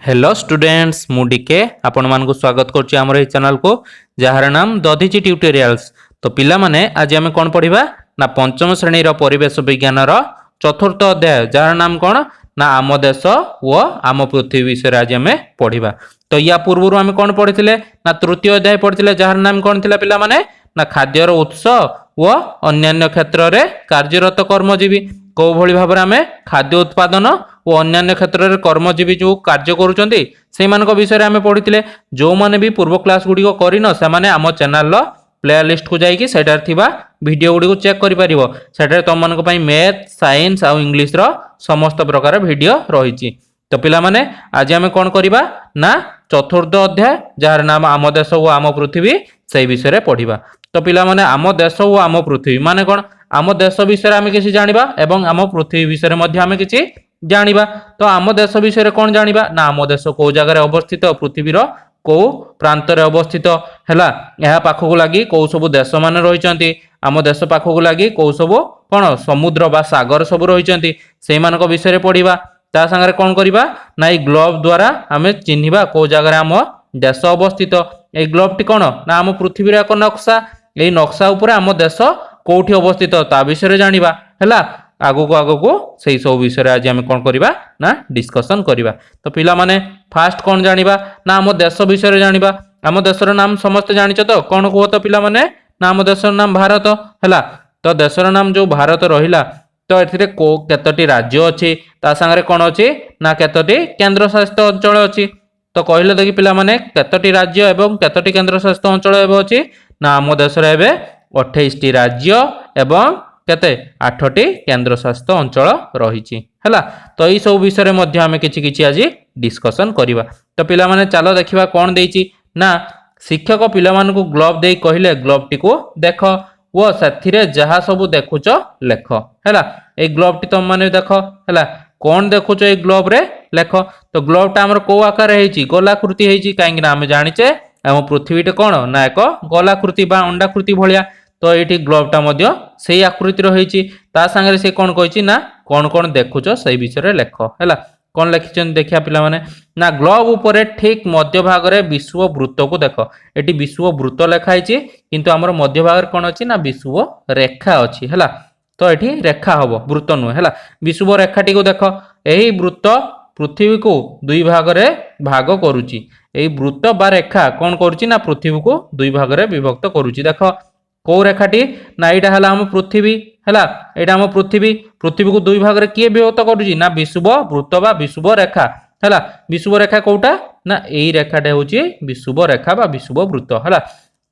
Hello students मुडिके आपण मानक स्वागत करछि हमर ए चैनल को जहार नाम दधिची ट्यूटोरियल्स। तो पिला माने आज हम कोन पढिबा ना पंचम श्रेणी रो परिवेश विज्ञान रो चतुर्थ अध्याय जहार नाम कोन ना आम देश व आम पृथ्वी विषय आज हम पढिबा। तो या पूर्व हम कोन पढिथिले ना तृतीय अध्याय पढिथिले जहार नाम कोन थिला पिला माने ना खाद्यर उत्स व अन्य क्षेत्र रे कार्यरत कर्मजीवी को भली भाबरे हमें खाद्य उत्पादन और अन्य क्षेत्र में कर्मजीवी जो कार्य करुचंती से मानक विषय में पढ़ी जो माने भी पूर्व क्लास गुडी करिन से माने आम चैनल रो प्लेलिस्ट को जाइए सेटार थिबा वीडियो गुडी को चेक करि परिबो। सेटार तुम मानक पई मैथ साइंस आ इंग्लिश रो समस्त प्रकार वीडियो रहिछि। तो पिला माने आज हम कोन करिबा ना चतुर्थ अध्याय जार नाम आम देश और आम पृथ्वी से विषय रे पढ़िबा। तो पिला माने आम देश और आम पृथ्वी माने कोन आम देश विषय आम किसी जानिबा एवं आम पृथ्वी विषय मध्य आम किसी जानिबा। तो आम देश विषय कौन जानिबा ना आम देश को जगह अवस्थित पृथ्वीर को प्रांत रे अवस्थित हैला यह पाखक लगी कौ सब देश मान रही आम देश पाखक लगी कौ सब कौन समुद्र बा सागर सब रही से मानक विषय पढ़िबा। ता संगे कौन करिबा ना ई ग्लोब द्वारा आम चिन्हिबा कौ जगह आम देश अवस्थित। ए ग्लोब टी कौन ना आम पृथ्वीर एक नक्शा ए नक्शा उपरे आम देश कोठी अवस्थित ता विषय जानिबा हैला। आगो से सब विषय आज आम कौन करवा ना डिस्कसन करवा। तो पिला माने फास्ट कौन जानिबा ना आम देश विषय जानिबा। आम देशर नाम समस्त जानिछ तो कौन कह तो पिला माने ना आम देशर नाम भारत हैला। तो देशर नाम जो भारत रहिला तो एथिरे को केतोटी राज्य अछि ता संगे कौन अछि ना केतोटी केंद्र शासित अंचल अछि। तो कहले देखि पिला माने केतोटी राज्य एवं केतोटी केंद्र शासित अंचल एबे अछि ना आम देशर एबे 28 टी राज्य एवं केते 8 टी केंद्र शासित अंचल रहिछि हैला। तो ई सब विषय मध्ये हमें किछि किछि आज डिस्कशन करिवा। तो पिला माने चलो देखिबा कोन देइछि ना शिक्षक पिला मान को ग्लोब देई कहिले ग्लोब टी को देख वो साथिरे जहा सब देखुच लेख हैला। ए ग्लोब टी तुम माने देख हैला कोन देखुच ए ग्लोब रे लेख। तो ग्लोब टा हमर को आकार हेछि गोलाकृति हेछि काहे ना हम जानिचे हम पृथ्वी टे कोन ना एक गोलाकृति बा अंडाकृति भलिया। तो ये ग्लोब टा मध्य से आकृति रही ता संगे से कौन कही ना कौन कौन देखुच से विषय लेख है कौन लिखिं देखिया पिला माने ना ग्लोब उपरे ठीक मध्य भाग रे विश्व वृत्त को देख ये विश्व वृत्त लिखाई किंतु आमर मध्य भाग कौन अच्छी ना विश्व रेखा अच्छी है। तो ये रेखा हम वृत्त नुहे है विश्व रेखाटी को देख यही वृत्त पृथ्वी को दुई भाग रे भाग करुची। यही वृत्त बा रेखा कौन करुची ना पृथ्वी को दुई भाग रे विभक्त करुची। देख कौ रेखाटी ना यहाँ है आम पृथ्वी है यहाँ आम पृथ्वी पृथ्वी को दुई भाग किए विभक्त करुँच ना विश्व वृत्त बा विश्व रेखा है। विश्व रेखा कौटा ना यही रेखाटे हूँ विश्व रेखा बा विश्व वृत्त है।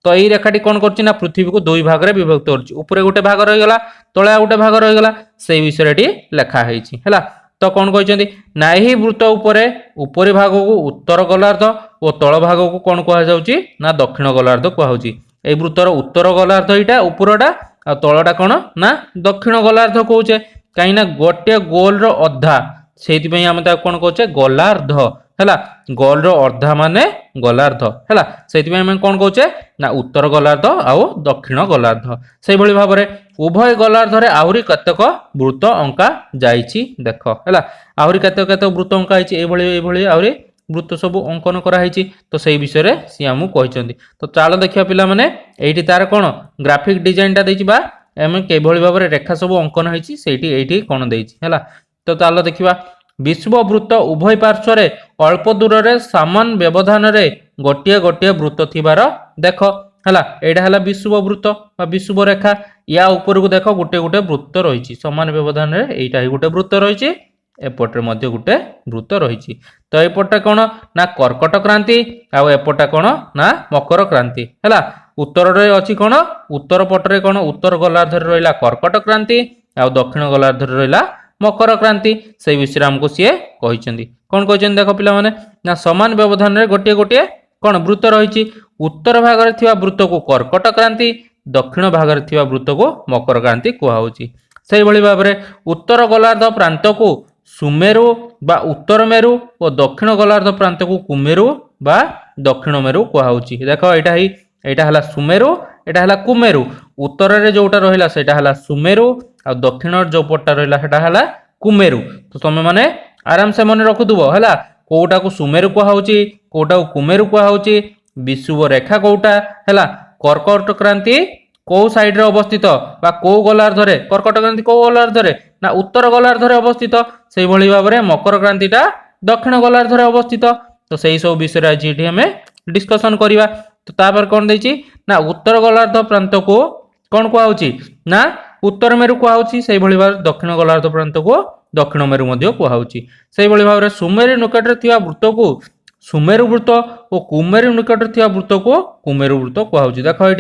तो यही रेखाटी कौन कर पृथ्वी को दुई भाग विभक्त कर गोटे भाग रहीगला तले गोटे भाग रहीगला से विषय लेखाई है। तो कौन कहते ना यही वृत्त उपरी भाग को उत्तर गोलार्ध और तल भाग को कौन कहुच्छी ना दक्षिण गोलार्ध कहूँ। ए वृत्तर उत्तर गोलार्ध यहाँ उपरटा आ तलटा कौन ना दक्षिण गोलार्ध कौचे कहीं गोटे गोल अधा से आम कौन कहे गोलार्ध है। गोल अर्धा माने गोलार्ध है से कौन कहे ना उत्तर गोलार्ध आउ दक्षिण गोलार्ध। से भली भाव में उभय गोलार्ध रे आहुरी केतेक वृत्त अंका जाइछि देख है आहुरी केतेक वृत्त अंका होती आहुरी वृत्त सब अंकन कराई। तो से विषय सी आमको कहते। तो चलो देखिए पिला माने एठी तार कौन ग्राफिक डिजाइन टा देछि बा एम केभली भाव में रेखा सब अंकन होती से कौन देछि है। तो चलो देखिबा विश्व वृत्त उभय पार्श्व रे अल्प दूर रे समान व्यवधान रे गोटे गोटे वृत्त थिबार देख है। एटा है विश्व वृत्त बा विश्व रेखा या ऊपर को देख गोटे गोटे वृत्त रही समान व्यवधान रे एटा ही गोटे वृत्त रही एपटे मध्य गोटे वृत्त रही। तो एपटे कौन ना कर्कट क्रांति आउ एपटा कौन ना मकर क्रांति है। उत्तर रे अच्छी कौन उत्तर पटरे कौन उत्तर गोलार्ध रहा कर्कट क्रांति आउ दक्षिण गोलार्ध रहा मकर क्रांति से विषय आमको सी कहते। कौन कहते देख पिला माने ना समान व्यवधान रे गोटे गोटे कौन वृत्त रही उत्तर भाग रे वृत्त को कर्कट क्रांति दक्षिण भाग रे वृत्त को मकर क्रांति कहुच्छी। से भली भाव में उत्तर गोलार्ध प्रांत को सुमेरु बा उत्तर मेरु और दक्षिण गोलार्ध प्रांत को कुमेरु बा दक्षिण मेरु कहुच्छी। देख यहाँ है सुमेरु यहाँ है कुमेरु उत्तर रे जोटा रहा से सुमेरु आ दक्षिण जो पट्टा रहा है कुमेरु। तो तुम मैंने आराम से मन रखुव है कोटा को सुमेरु कुहाउची कोटा को कुमेरु कुहाउची विषुव रेखा कोटा हैला कर्कट क्रांति को साइड रे अवस्थित बा को गोलार्धरे कर्कट क्रांति को गोलार्धरे ना उत्तर गोलार्धरे अवस्थित सेहि भली भाबरे मकर क्रांतिटा दक्षिण गोलार्धरे अवस्थित तो सेही सब विषय आज एठी हमें डिस्कशन करिवा तो तापर कोन दैछि ना उत्तर गोलार्ध प्रांत को कोन कुहाउची ना उत्तर मेरु कुहाउची सेहि भली भाबरे दक्षिण गोलार्ध प्रांत को दक्षिण मेरु मध्य कुहाउची सेहि भली भाबरे सुमेरु निकट रे थिया वृत्त को सुमेरु वृत्त और कुमेरु निकट रे थिया वृत्त को कुमेरु वृत्त कुहाउची देखो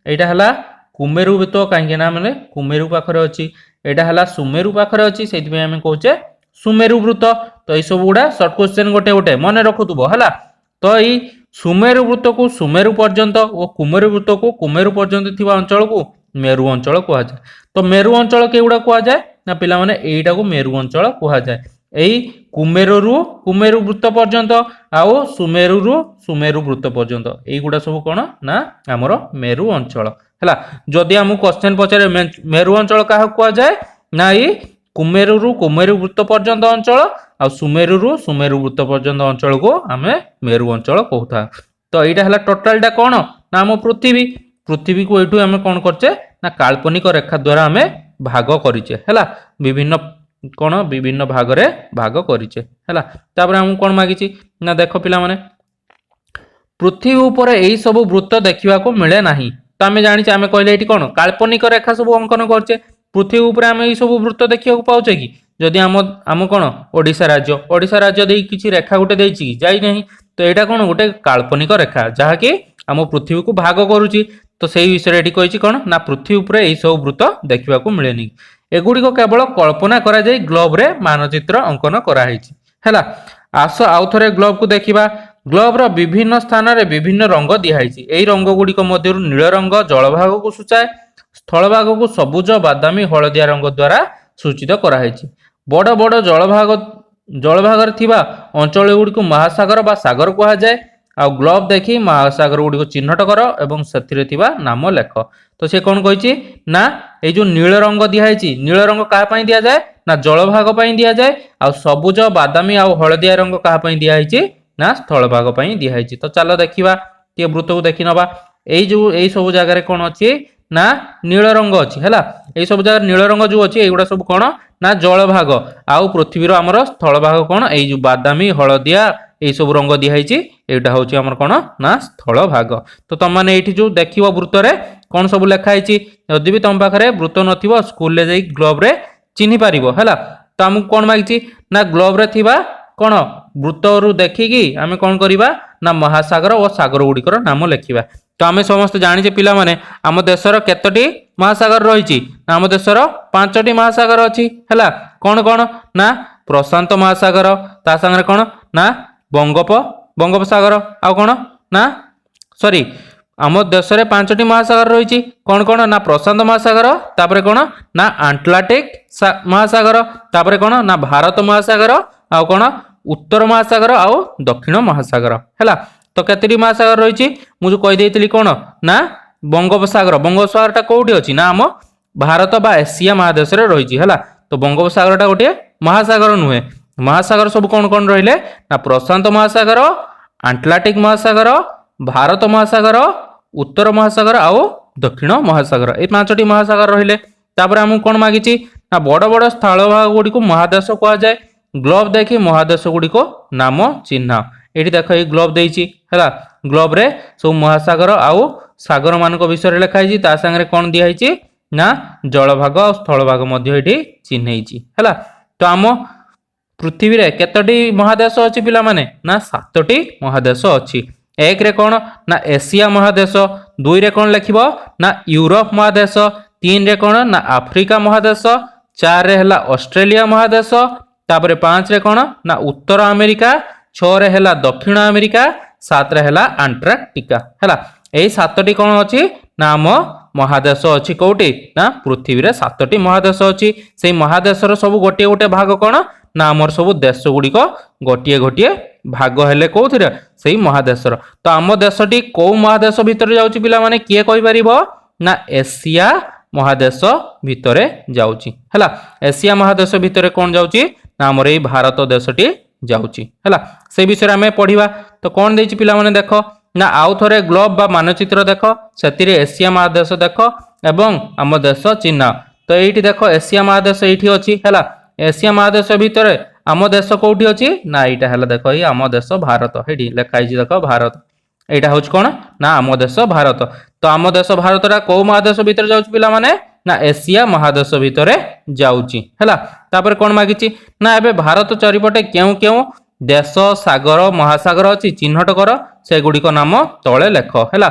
एटा हला कुमेरु वृत्त काहे ना माने कुमेरु पाखरे अछि एटा हला सुमेरु पाखरे अछि सेति में हम कहूचे सुमेरु वृत्त तो ए सब गुडा शॉर्ट क्वेश्चन गोटे गोटे मन रखुतबो हला तो ई सुमेरु वृत्त को सुमेरु पर्यंत और कुमेरु वृत्त को कुमेरु पर्यंत थिबा अंचल को मेरु अंचल कुहा जाय तो मेरु अंचल केउडा कुहा जाय ना पिला माने एटा को मेरु अंचल कुहा जाय एई कुमेरु कुमेरु वृत्त पर्यंत आउ सुमेरु सुमेरु वृत्त पर्यंत एई गुडा सब कोन ना हमरो मेरु अंचल हला जदि हम क्वेश्चन पचारे मेरु अंचल काहा कुहा जाय ना ई कुमेरु कुमेरु वृत्त पर्यंत अंचल आ सुमेरु सुमेरु वृत्त पर्यंत अंचल को हमें मेरु अंचल कहता तो एटा हला टोटलटा कोन ना हम पृथ्वी पृथ्वी को एठू हमें कोन करचे ना काल्पनिक रेखा द्वारा हमें भाग करिचे हला विभिन्न कोन विभिन्न भाग रे भाग करिचे हला तापर हम कोन मागिची ना देखो पिला माने पृथ्वी ऊपर एई सब वृत्त देखिबा को मिले नाही तो हमें जानिचे हमें कहले एठी कोन काल्पनिक रेखा सब अंकन करचे पृथ्वी ऊपर हमें एई सब वृत्त देखिबा को पाउचे कि जदि हम कोन ओडिसा राज्य देई किछि रेखा गुटे देइछि कि जाई नाही तो एटा कोन गुटे काल्पनिक रेखा जहा कि हम पृथ्वी को भाग करूची तो सेही विषय एठी कहिछि कोन ना पृथ्वी ऊपर एई सब वृत्त देखिबा को मिलेनी एगुड़ी को केवल कल्पना करा जाय ग्लोब रे मानचित्र अंकन करा हेछि हैला आसो आउ थरे ग्लोब को देखिबा ग्लोब रो विभिन्न स्थान रे विभिन्न रंग दिया हेछि एई रंग गुडी को मध्यरु नील रंग जलभाग को सूचाए स्थल भाग को सबुज बादामी हळदिया रंग द्वारा सूचित करा हेछि बड़ बड़ जलभाग रे थिबा अंचल गुडी को महासागर बा सागर कुहा जाय आ ग्लोब देखि महासागर गुडी को चिन्हट कर एवं सथिरे थिबा नाम लेख तो से कोन कहिछि ना ए जो नील रंग दिया हेछि नील रंग काहा पई दिया जाय ना जलभाग पई दिया जाय आ सबुज बादामी आ हळदिया रंग काहा पई दिया हेछि ना स्थल भाग पई दिया हेछि तो चलो देखिबा ते वृत्त को देखि नबा एई सब जगह रे कोन अछि ना नील रंग अछि हैला एई सब जगह नील रंग जो अछि एगुडा सब कोन ना जल भाग आउ पृथ्वी रो हमर स्थल भाग कोन एई जो बादामी हळदिया एई सब रंग दिया हेछि एटा होछि हमर कोन ना स्थल भाग तो तम माने एठी जो देखिबो वृत्त रे कोन सब लिखा हेछि यदि भी तम पाखरे वृत्त नथिबो स्कूल ले जाई ग्लोब रे चिन्हि पारिबो हैला तो हम कोन मागिछि ना ग्लोब रे थिबा कोन वृत्त रु देखिकी आमे कोन करिबा ना महासागर और सागर गुडीकर नाम लेखिबा तो आमे समस्त जानिछे पिला माने आम देशर केतोटी महासागर रहिछि ना आम देशर 5टी महासागर अछि हैला कोन कोन ना प्रशांत महासागर ता संगे कोन ना बंगोपसागर आ कोन ना सॉरी आम देश रे 5टी महासागर रहिछि कोन कोन ना प्रशांत महासागर तापरे कोन ना अटलांटिक महासागर तापरे कोन ना भारत महासागर आ कोन उत्तर महासागर आ दक्षिण महासागर हैला तो केतरी महासागर रहिछि मु जो कहि देइतली कोन ना बंगोपसागर टा कोउठी अछि ना हम भारत बा एशिया महादेश रे रहिछि हैला तो बंगोपसागर टा गोटे महासागर नुहे महासागर सब कोन कोन रहिले ना प्रशांत महासागर अटलांटिक महासागर भारत महासागर उत्तर महासागर आ दक्षिण महासागर ए 5टी महासागर रहिले तापर हम कोन मागिछि ना बड़ बड़ स्थल भाग गुडी को महादेश कहआ जाय ग्लोब देखि महादेश गुडी को नाम चिन्ह एठी देखो ए ग्लोब देइछि हैला ग्लोब रे सब महासागर आ सागर मानक विषय लिखा हेछि ता संगे कोन दिया हेछि ना जल भाग और स्थल भाग मध्य एठी चिन्हैछि हैला तो हम पृथ्वी रे केतोटी महादेश अछि पिला माने ना 7टी महादेश अछि एक रे कोन ना एशिया महादेश 2 रे कोन लिखिबो ना यूरोप महादेश 3 रे कोन ना अफ्रीका महादेश 4 रे हला ऑस्ट्रेलिया महादेश तापरे 5 रे कोन ना उत्तर अमेरिका 6 रे हला दक्षिण अमेरिका 7 रे हला अंटार्कटिका हला एई 7टी कोन अछि ना हम महादेश अछि कोठी ना पृथ्वी रे 7टी महादेश अछि सेई महादेश रो सब गोटे गोटे भाग कोन ना हमर सब देश गुडी को गोटिए गोटिए भाग हेले कोथिरे सेई महादेश रो तो हम देशटी को महादेश भितर जाउची पिला माने किए कहि परिबो ना एशिया महादेश भितरे जाउची हला एशिया महादेश भितरे कोन जाउची ना हमर ए भारत देशटी जाउची हैला से विषय आम पढ़ा। तो कौन देछि पिला माने देख ना आउ थरे ग्लोब बा मानचित्र देख से एशिया महादेश देख एवं आम देश चिन्ह। तो ये देख एशिया महादेश ये अच्छी है। एशिया महादेश भितर आम देश कौटी अच्छी ना यहाँ है देख ये आम देश भारत ये लिखाई देख भारत यहाँ हूँ कौन ना आम देश भारत। तो आम देश भारत कौ महादेश भितर जाउछि पिला माने ना एशिया महादेश भितर जाउछि हैला। तापर कौन मागिछि ना एबे भारत चारिपटे केउ केउ देश सागर महासागर अच्छी चिन्हट कर से गुड़िक नाम तले लेख हैला।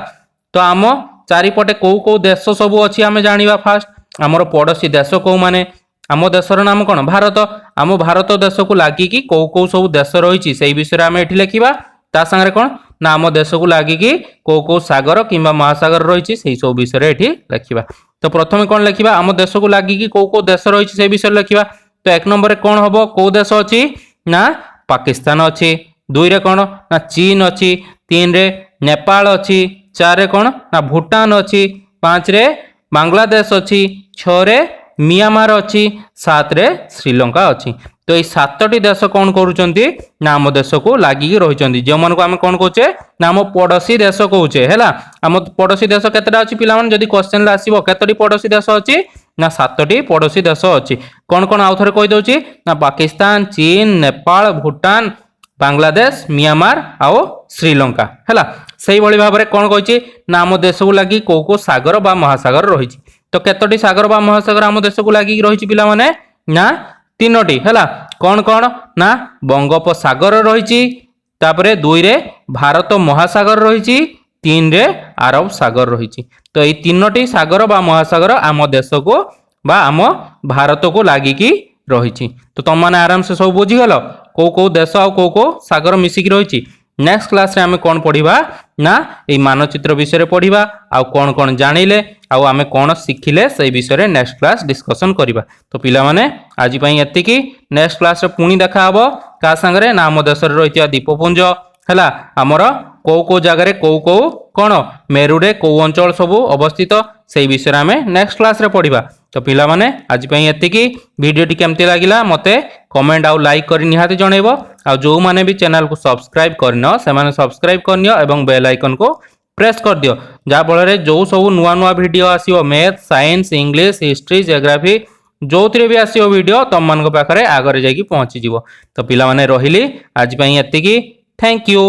तो आम चारिपटे कौ कौ देश सबू अच्छी आम जानिबा। फास्ट आमर पड़ोशी देश कौ माने आम देशर नाम कौन भारत। आम भारत देश को लागिकी कौ कौ सब देश रही से विषय आम एठी लेखिबा। ता संगे कौन ना आम देश को लागिकी कौ कौ सागर किंबा महासागर रही से सब विषय एठी लेखिबा। तो प्रथम कौन लिखा आम देश को लागिकी कौ कौ देश रही से विषय लिखा। तो एक नंबर कौन हम कौ देश अच्छी ना पाकिस्तान अच्छी, 2 रे कौन ना चीन अच्छी, 3 रे नेपाल अच्छी, 4 रे कौन ना भूटान अच्छी, 5 रे बांग्लादेश अच्छी, 6 रे म्यांमार अच्छी, 7 रे श्रीलंका अच्छी। तो ये 7टी देश कौन करुचंती ना आम देश को लागिकी रहिचंती जो मन को आम कौन कहचे ना आम पड़ोशी देश कहचे हैला। आम पड़ोशी देश केतेटा अछि पिला माने जदी क्वेश्चन ला आसीबो केतोटी पड़ोशी देश अछि ना 7टी पड़ोशी देश अछि। कौन कौन आउ थरे कहि दउची ना पाकिस्तान, चीन, नेपाल, भूटान, बांग्लादेश, म्यांमार आओ श्रीलंका हैला। सेही भली भाबरे कौन कहिछि ना आम देश को लागि को को सागर बा महासागर रहिछि। तो केतोटी सागर बा महासागर आम देश को लागि रहिछि पिला माने ना 3टी हैला। कौन कौन ना बंगोपसागर रहिछि, तापरे 2 रे भारत महासागर रहिछि, 3 रे अरब सागर रहिछि। तो ये 3टी सागर बा महासागर आम देश को बा आम भारत को लागिकी रहिछि। तो तुम माने आराम से सब बुझी गलो को को देश आ को सागर मिसिकी रहिछि। नेक्स्ट क्लास रे आमे कोन पढिबा ना ए मानचित्र विषय रे पढिबा आ कोन कोन जानिले आ आमे कोन सिखिले से विषय रे नेक्स्ट क्लास डिस्कशन करिबा। तो पिला माने आज पई एतिकी नेक्स्ट क्लास रे पुनी देखा हबो का संगरे ना आम देश रे रहितिया दीपपुंज हैला हमर को जगह रे को कोन मेरु रे को अंचल सब अवस्थित से विषय रे आमे नेक्स्ट क्लास रे पढिबा। तो पिला माने आज पई एतिकी वीडियो टी केमती लागिला मते कमेंट आउ लाइक करी निहाती जणैबो। आ जो माने भी चैनल को सब्सक्राइब करनो से माने सब्सक्राइब करनियो एवं बेल आइकन को प्रेस कर दियो जा फल रे जो सब नुआ नुआ वीडियो आसीओ maths, science, English, history, geography जो थरे भी आसीओ वीडियो तम मान को पाखरे आगरे जाकी पहुंची जीवो। तो पिला माने रहिली आज पई एतिकी थैंक यू।